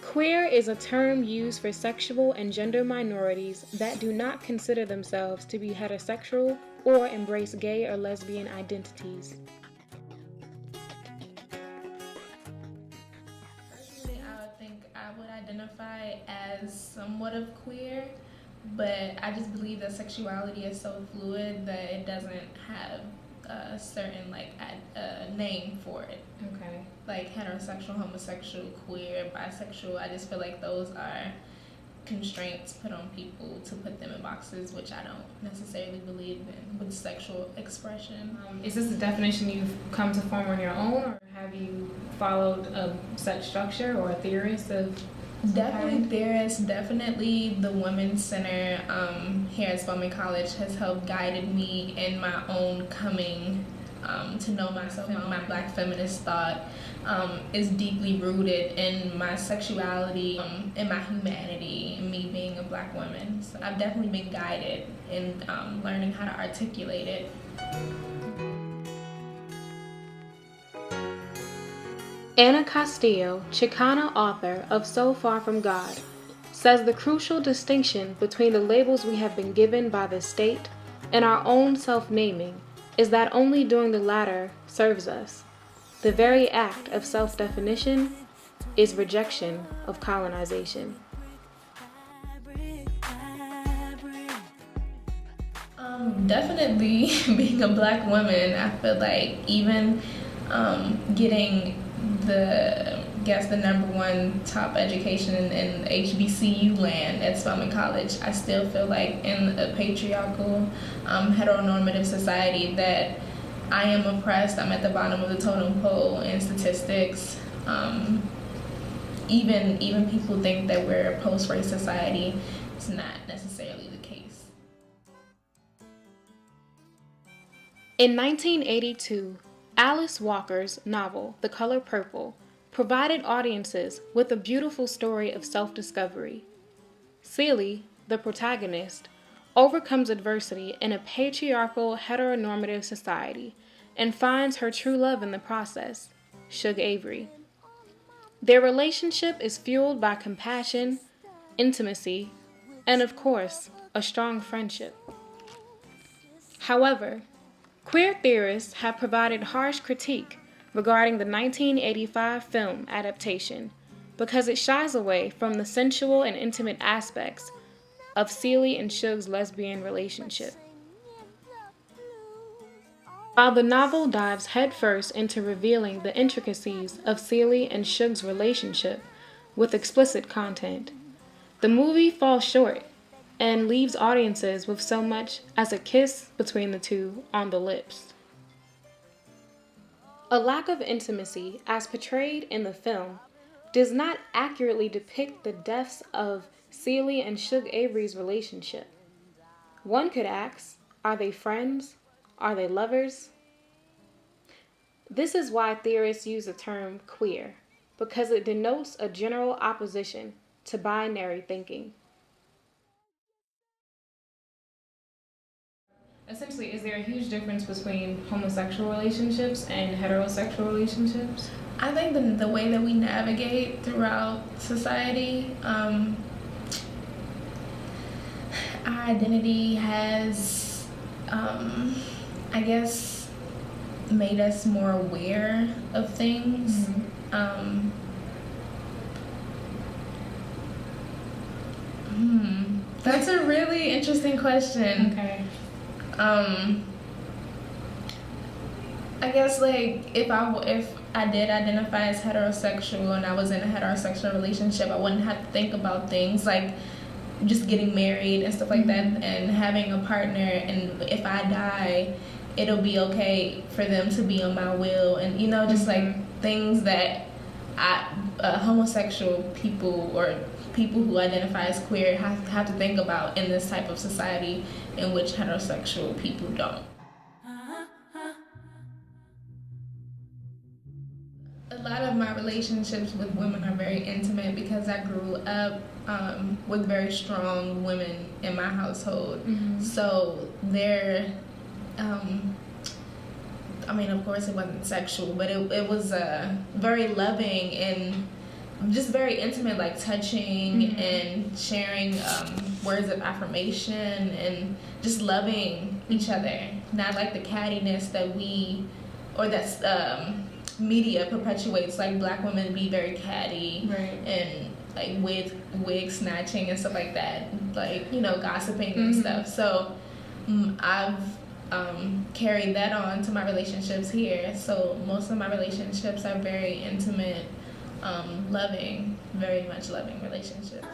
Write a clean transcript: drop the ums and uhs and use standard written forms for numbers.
Queer is a term used for sexual and gender minorities that do not consider themselves to be heterosexual or embrace gay or lesbian identities. Personally, I think I would identify as somewhat of queer, but I just believe that sexuality is so fluid that it doesn't have a certain name for it. Okay. Like heterosexual, homosexual, queer, bisexual. I just feel like those are constraints put on people to put them in boxes, which I don't necessarily believe in with sexual expression. Is this a definition you've come to form on your own, or have you followed a set structure or a theorist of? Definitely theorists, definitely the Women's Center here at Spelman College has helped guided me in my own coming to know myself. My Black feminist thought is deeply rooted in my sexuality, in my humanity, and me being a Black woman. So I've definitely been guided in learning how to articulate it. Anna Castillo, Chicano author of So Far From God, says the crucial distinction between the labels we have been given by the state and our own self-naming is that only doing the latter serves us. The very act of self-definition is rejection of colonization. Definitely being a Black woman, I feel like even getting the number one top education in HBCU land at Spelman College, I still feel like in a patriarchal, heteronormative society that I am oppressed. I'm at the bottom of the totem pole in statistics. Even people think that we're a post-race society. It's not necessarily the case. In 1982, Alice Walker's novel, The Color Purple, provided audiences with a beautiful story of self-discovery. Celie, the protagonist, overcomes adversity in a patriarchal, heteronormative society and finds her true love in the process, Shug Avery. Their relationship is fueled by compassion, intimacy, and of course, a strong friendship. However, queer theorists have provided harsh critique regarding the 1985 film adaptation because it shies away from the sensual and intimate aspects of Celie and Shug's lesbian relationship. While the novel dives headfirst into revealing the intricacies of Celie and Shug's relationship with explicit content, the movie falls short and leaves audiences with so much as a kiss between the two on the lips. A lack of intimacy, as portrayed in the film, does not accurately depict the depths of Celie and Shug Avery's relationship. One could ask, are they friends? Are they lovers? This is why theorists use the term queer, because it denotes a general opposition to binary thinking. Essentially, is there a huge difference between homosexual relationships and heterosexual relationships? I think the way that we navigate throughout society, our identity has, I guess, made us more aware of things. That's a really interesting question. Okay. I guess if I did identify as heterosexual and I was in a heterosexual relationship, I wouldn't have to think about things like just getting married and stuff like that and having a partner, and if I die, it'll be okay for them to be on my will, and just like things that homosexual people or people who identify as queer have to think about in this type of society in which heterosexual people don't. A lot of my relationships with women are very intimate because I grew up with very strong women in my household. So they're I mean, of course, it wasn't sexual, but it was very loving and just very intimate, like touching and sharing words of affirmation and just loving each other. Not like the cattiness that media perpetuates, like black women be very catty, right, and like wig snatching and stuff like that, like, you know, gossiping and stuff. So I've carried that on to my relationships here. So most of my relationships are very intimate, loving, very much loving relationships.